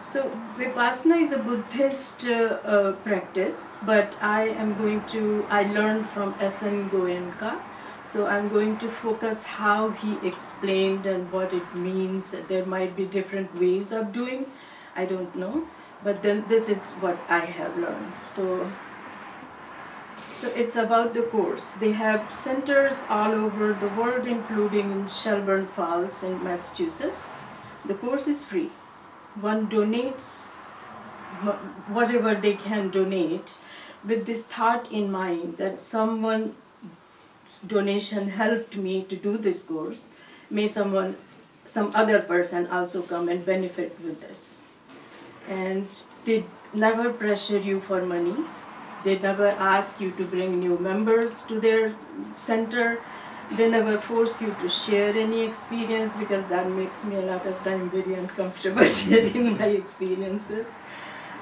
So Vipassana is a Buddhist practice, but I learned from S.N. Goenka. So I'm going to focus how he explained and what it means. There might be different ways of doing, I don't know. But then this is what I have learned. So it's about the course. They have centers all over the world, including in Shelburne Falls in Massachusetts. The course is free. One donates whatever they can donate with this thought in mind that someone's donation helped me to do this course. May some other person also come and benefit with this. And they never pressure you for money. They never ask you to bring new members to their center. They never force you to share any experience, because that makes me a lot of time very uncomfortable sharing my experiences.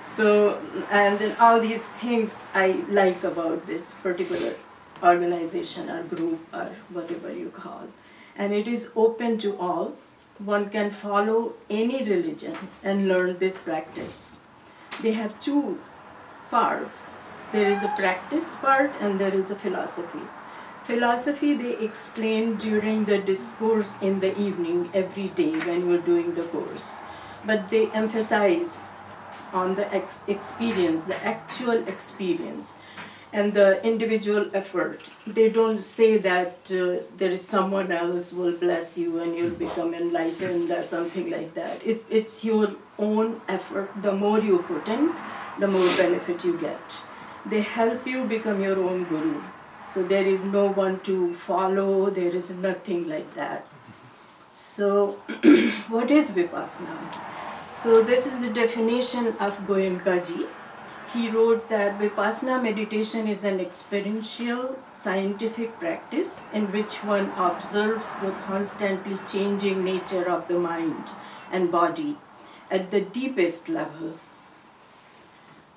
So, and then all these things I like about this particular organization or group or whatever you call. And it is open to all. One can follow any religion and learn this practice. They have two parts. There is a practice part and there is a philosophy. Philosophy they explain during the discourse in the evening every day when we're doing the course. But they emphasize on the experience, the actual experience, and the individual effort. They don't say that there is someone else will bless you and you'll become enlightened or something like that. It's your own effort. The more you put in, the more benefit you get. They help you become your own guru. So there is no one to follow, there is nothing like that. So what is Vipassana? So this is the definition of Goenka ji. He wrote that Vipassana meditation is an experiential scientific practice in which one observes the constantly changing nature of the mind and body at the deepest level,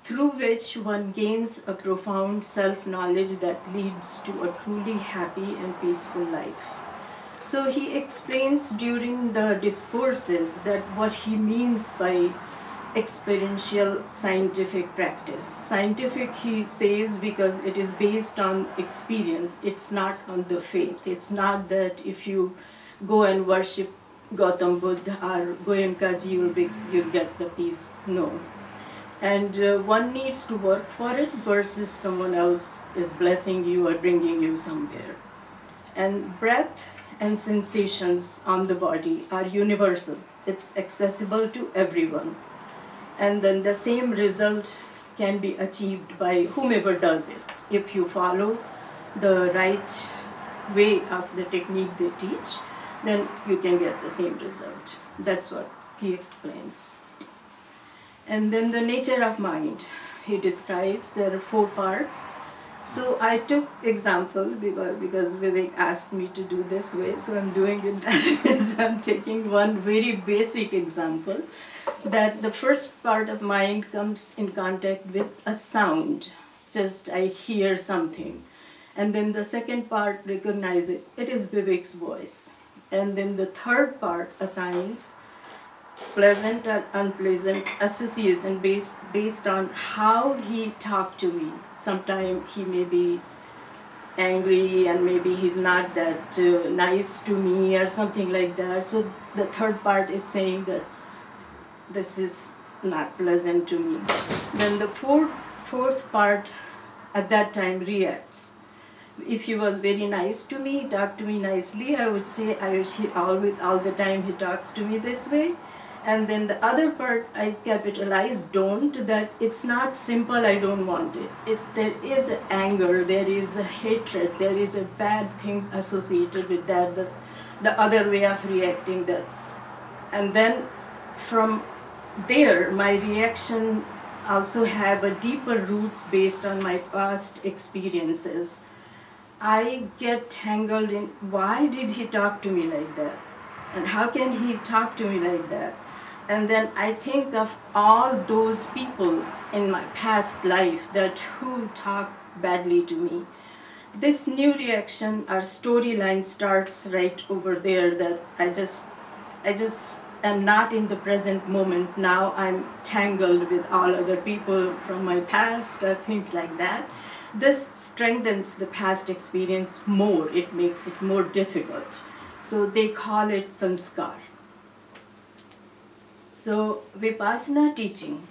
through which one gains a profound self-knowledge that leads to a truly happy and peaceful life. So he explains during the discourses that what he means by experiential scientific practice. Scientific, he says, because it is based on experience, it's not on the faith. It's not that if you go and worship Gautam Buddha or Goenka ji, you'll get the peace. No. And one needs to work for it versus someone else is blessing you or bringing you somewhere. And breath and sensations on the body are universal. It's accessible to everyone. And then the same result can be achieved by whomever does it. If you follow the right way of the technique they teach, then you can get the same result. That's what he explains. And then the nature of mind, he describes there are 4 parts. So I took example because Vivek asked me to do this way, so I'm doing it that way. So I'm taking one very basic example, that the first part of mind comes in contact with a sound. Just I hear something. And then the second part recognize it. It is Vivek's voice. And then the third part assigns pleasant or unpleasant association based on how he talked to me. Sometimes he may be angry and maybe he's not that nice to me or something like that. So the third part is saying that this is not pleasant to me. Then the fourth part at that time reacts. If he was very nice to me, talked to me nicely, I would say all the time he talks to me this way. And then the other part I capitalize don't, that it's not simple, I don't want it. There is anger, there is a hatred, there is a bad things associated with that, the other way of reacting that. And then from there, my reaction also have a deeper roots based on my past experiences. I get tangled in why did he talk to me like that? And how can he talk to me like that? And then I think of all those people in my past life that who talked badly to me. This new reaction or storyline starts right over there, that I just am not in the present moment. Now I'm tangled with all other people from my past or things like that. This strengthens the past experience more. It makes it more difficult. So they call it Samskar. So Vipassana teaching,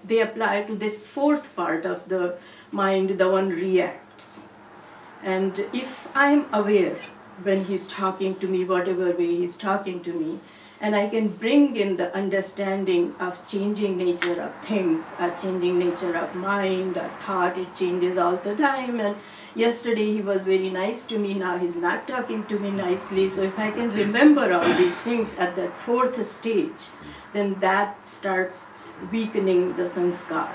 they apply to this fourth part of the mind, the one reacts. And if I'm aware when he's talking to me, whatever way he's talking to me, and I can bring in the understanding of changing nature of things, or changing nature of mind, or thought, it changes all the time. And yesterday he was very nice to me, now he's not talking to me nicely. So if I can remember all these things at that fourth stage, then that starts weakening the sanskar.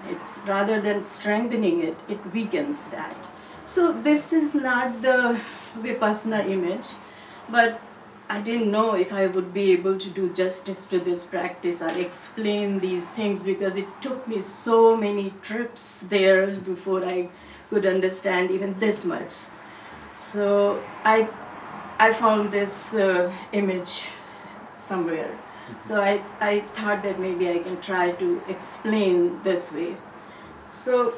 It's rather than strengthening it, it weakens that. So this is not the Vipassana image, but I didn't know if I would be able to do justice to this practice or explain these things, because it took me so many trips there before I could understand even this much. So I found this image somewhere. So I thought that maybe I can try to explain this way. So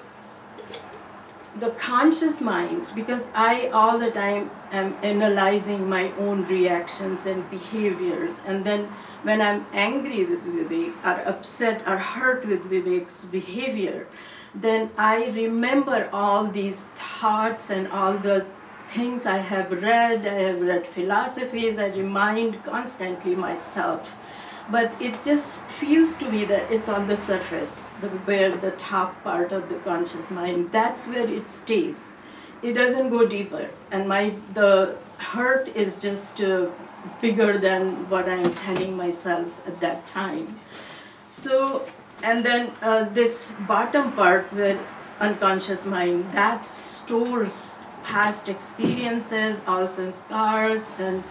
the conscious mind, because I all the time am analyzing my own reactions and behaviors, and then when I'm angry with Vivek or upset or hurt with Vivek's behavior, then I remember all these thoughts and all the things I have read philosophies, I remind constantly myself. But it just feels to me that it's on the surface, where the top part of the conscious mind, that's where it stays. It doesn't go deeper. And the hurt is just bigger than what I'm telling myself at that time. So, and then this bottom part, where unconscious mind, that stores past experiences, all sanskars, and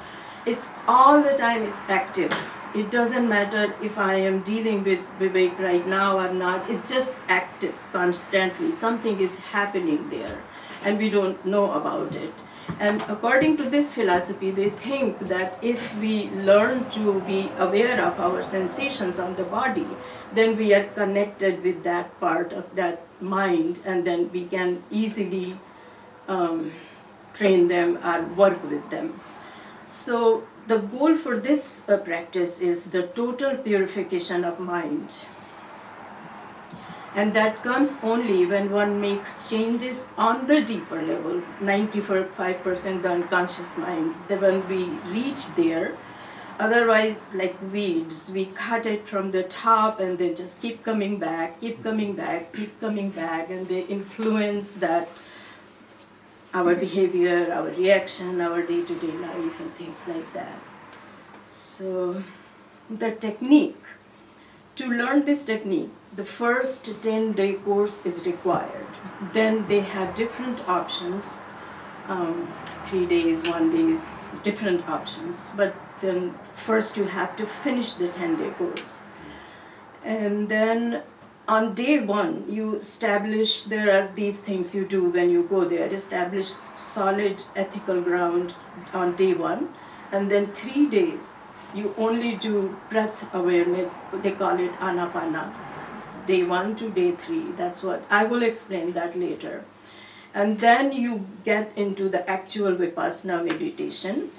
it's all the time, it's active. It doesn't matter if I am dealing with Vivek right now or not. It's just active constantly. Something is happening there, and we don't know about it. And according to this philosophy, they think that if we learn to be aware of our sensations on the body, then we are connected with that part of that mind, and then we can easily train them or work with them. So the goal for this practice is the total purification of mind. And that comes only when one makes changes on the deeper level, 95% the unconscious mind, when we reach there. Otherwise, like weeds, we cut it from the top and they just keep coming back, and they influence that our behavior, our reaction, our day-to-day life, and things like that. So the technique, to learn this technique, the first 10-day course is required. Then they have different options, 3 days, 1 day, different options. But then first you have to finish the 10-day course. And then on day 1, you establish, there are these things you do when you go there, establish solid ethical ground on day 1, and then 3 days, you only do breath awareness, they call it anapana, day 1 to day 3, that's what, I will explain that later. And then you get into the actual Vipassana meditation,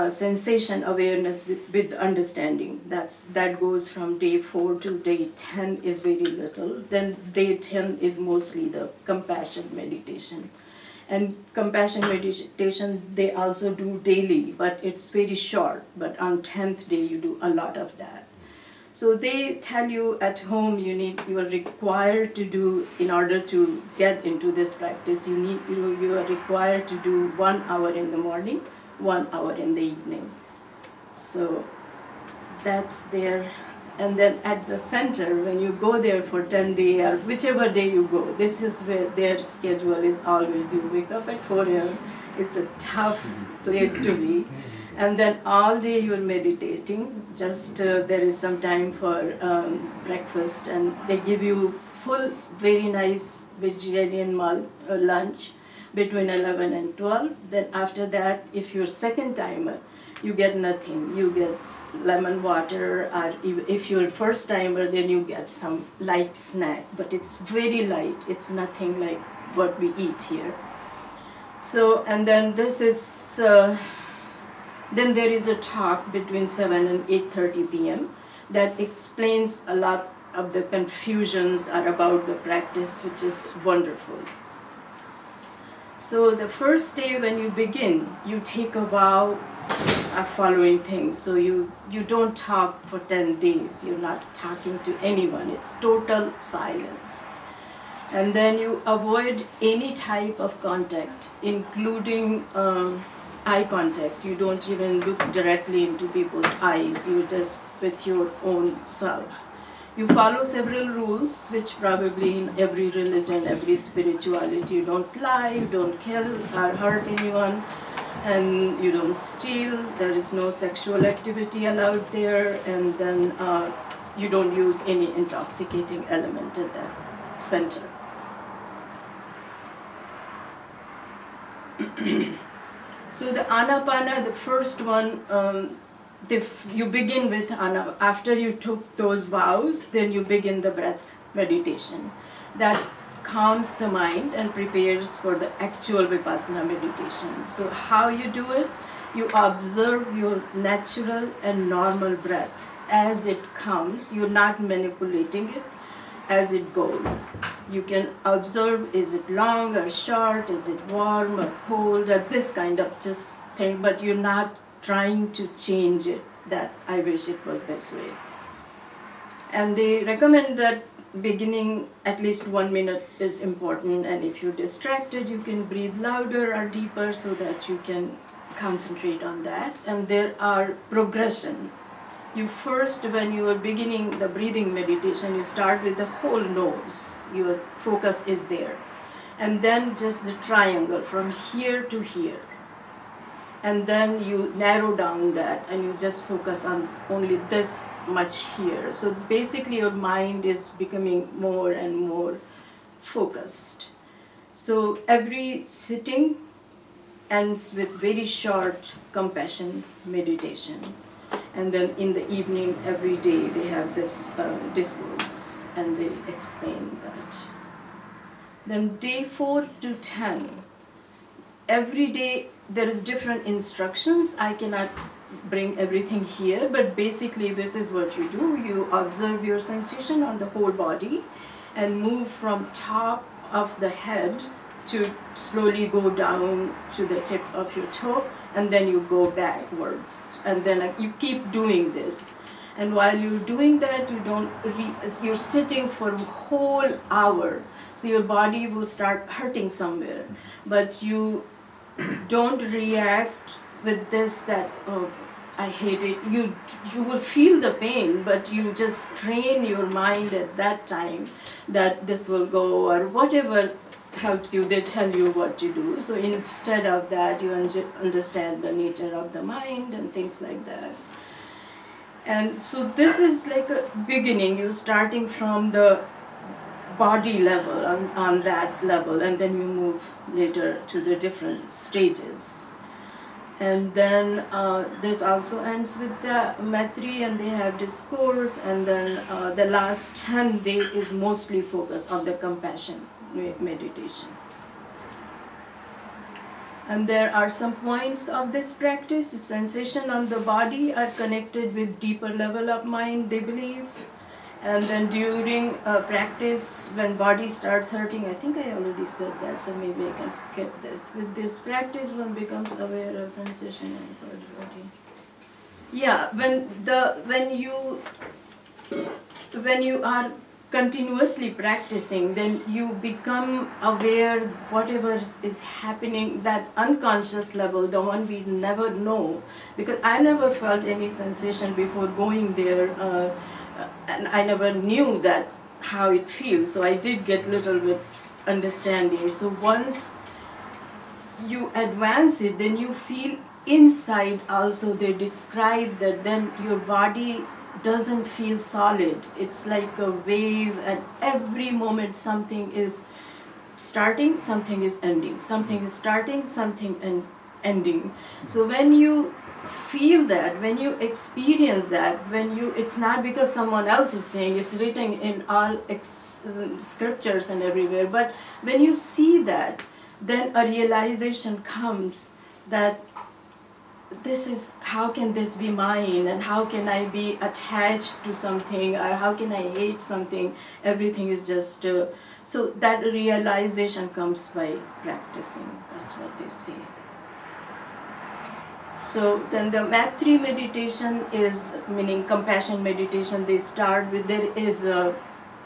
sensation awareness with understanding. That goes from day 4 to day 10 is very little. Then day 10 is mostly the compassion meditation. And compassion meditation they also do daily, but it's very short. But on 10th day you do a lot of that. So they tell you at home you are required to do, in order to get into this practice, you are required to do 1 hour in the morning, 1 hour in the evening. So that's there. And then at the center, when you go there for 10 days or whichever day you go, this is where their schedule is always, you wake up at 4 a.m. It's a tough place to be. And then all day you're meditating, just there is some time for breakfast, and they give you full, very nice vegetarian lunch between 11 and 12. Then after that, if you're second timer, you get nothing. You get lemon water, or if you're a first timer, then you get some light snack, but it's very light. It's nothing like what we eat here. So, and then then there is a talk between 7 and 8:30 p.m. that explains a lot of the confusions are about the practice, which is wonderful. So the first day when you begin, you take a vow of following things. So you don't talk for 10 days. You're not talking to anyone. It's total silence. And then you avoid any type of contact, including eye contact. You don't even look directly into people's eyes. You're just with your own self. You follow several rules, which probably in every religion, every spirituality, you don't lie, you don't kill or hurt anyone, and you don't steal. There is no sexual activity allowed there, and then you don't use any intoxicating element in that center. So the Anapana, the first one, you begin with after you took those vows, then you begin the breath meditation. That calms the mind and prepares for the actual Vipassana meditation. So how you do it? You observe your natural and normal breath as it comes. You're not manipulating it. As it goes, you can observe, is it long or short, is it warm or cold, or this kind of just thing, but you're not trying to change it, that I wish it was this way. And they recommend that beginning at least 1 minute is important, and if you're distracted, you can breathe louder or deeper so that you can concentrate on that. And there are progression. You first, when you are beginning the breathing meditation, you start with the whole nose. Your focus is there. And then just the triangle from here to here. And then you narrow down that and you just focus on only this much here. So basically your mind is becoming more and more focused. So every sitting ends with very short compassion meditation. And then in the evening, every day, they have this discourse and they explain that. Then day 4 to 10, every day there is different instructions. I cannot bring everything here, but basically this is what you do. You observe your sensation on the whole body and move from top of the head to slowly go down to the tip of your toe, and then you go backwards, and then you keep doing this. And while you're doing that, you're sitting for a whole hour, so your body will start hurting somewhere, but you don't react with this that, oh, I hate it. You will feel the pain, but you just train your mind at that time that this will go, or whatever helps you, they tell you what to do. So instead of that, you understand the nature of the mind and things like that. And so this is like a beginning. You're starting from the body level, on that level, and then you move later to the different stages. And then this also ends with the Matri, and they have discourse, and then the last 10 days is mostly focused on the compassion meditation. And there are some points of this practice. The sensation on the body are connected with deeper level of mind, they believe. And then during practice, when body starts hurting, I think I already said that, so maybe I can skip this. With this practice, one becomes aware of sensation in the body. Yeah, when you are continuously practicing, then you become aware whatever is happening, that unconscious level, the one we never know. Because I never felt any sensation before going there, and I never knew that how it feels. So I did get little bit understanding. So once you advance it, then you feel inside also. They describe that then your body doesn't feel solid. It's like a wave, and every moment something is starting, something is ending, something is starting, something and ending. So when you feel that, when you experience that, it's not because someone else is saying, it's written in all scriptures and everywhere, but when you see that, then a realization comes that how can this be mine, and how can I be attached to something, or how can I hate something? Everything is just, so that realization comes by practicing, that's what they say. So then the Matri meditation is, meaning compassion meditation, they start with, there is a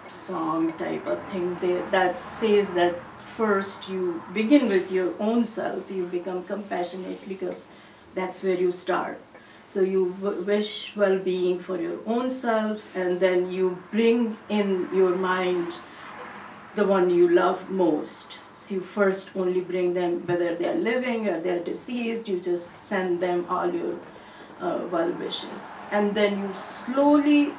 song type of thing that says that first you begin with your own self, you become compassionate because that's where you start. So you wish well-being for your own self, and then you bring in your mind the one you love most. So you first only bring them, whether they are living or they are deceased, you just send them all your well wishes. And then you slowly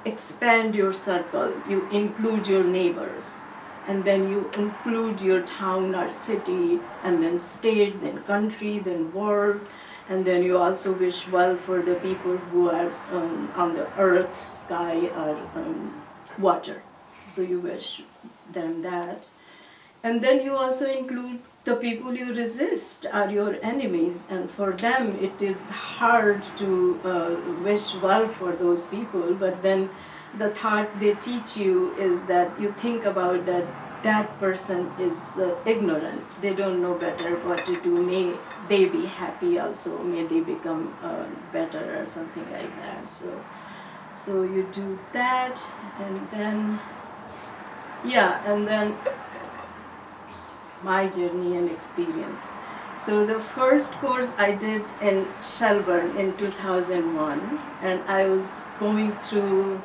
expand your circle, you include your neighbors, and then you include your town or city, and then state, then country, then world, and then you also wish well for the people who are on the earth, sky, or water. So you wish them that. And then you also include the people you resist are your enemies, and for them it is hard to wish well for those people, but then the thought they teach you is that you think about that person is ignorant, they don't know better what to do, may they be happy also, may they become better or something like that. So you do that, and then my journey and experience. So the first course I did in Shelburne in 2001, and I was going through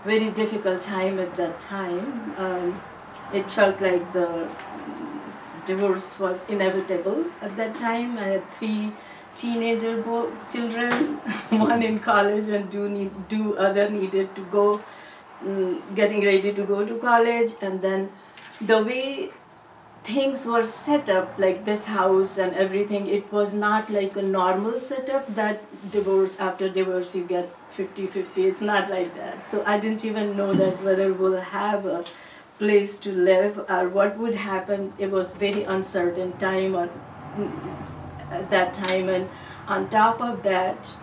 very difficult time at that time. It felt like the divorce was inevitable at that time. I had 3 teenager children, one in college and two other needed to go, getting ready to go to college, and then the way things were set up, like this house and everything, it was not like a normal setup that after divorce you get 50-50. It's not like that. So I didn't even know that whether we'll have a place to live or what would happen. It was very uncertain time at that time, and on top of that,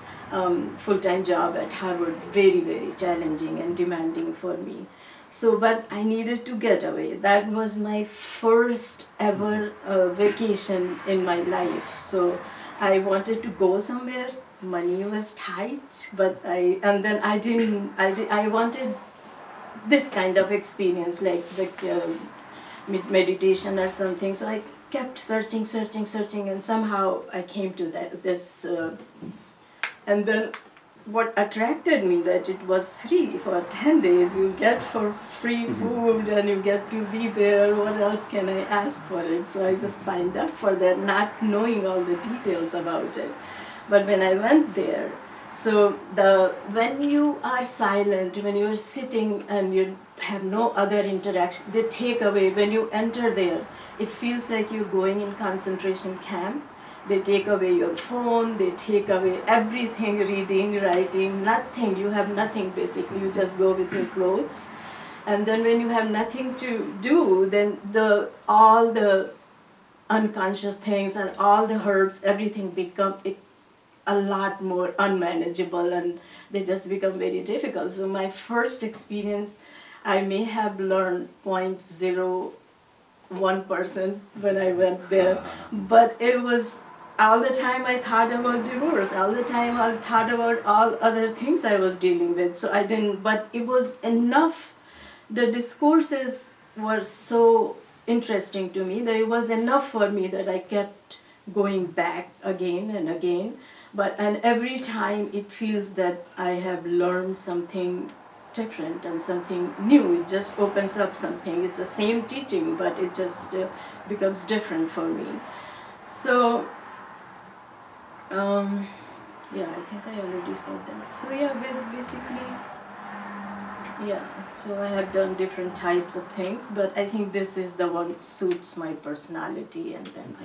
full-time job at Harvard, very, very challenging and demanding for me. So, but I needed to get away. That was my first ever vacation in my life. So I wanted to go somewhere. Money was tight, but I wanted this kind of experience, like meditation or something. So I kept searching, and somehow I came to this. And then what attracted me, that it was free for 10 days. You get for free food and you get to be there. What else can I ask for it? So I just signed up for that, not knowing all the details about it. But when I went there, so when you are silent, when you are sitting and you have no other interaction, they take away, when you enter there, it feels like you're going in concentration camp. They take away your phone, they take away everything, reading, writing, nothing. You have nothing basically, you just go with your clothes. And then when you have nothing to do, then all the unconscious things and all the hurts, everything become a lot more unmanageable, and they just become very difficult. So my first experience, I may have learned 0.01% when I went there, but it was all the time I thought about divorce, all the time I thought about all other things I was dealing with. So I didn't, but it was enough. The discourses were so interesting to me that it was enough for me that I kept going back again and again. And every time it feels that I have learned something different and something new. It just opens up something. It's the same teaching, but it just becomes different for me. So, I think I already said that. So basically, so I have done different types of things, but I think this is the one suits my personality, and then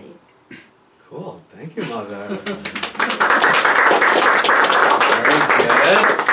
Cool. Thank you, Mother. Very good.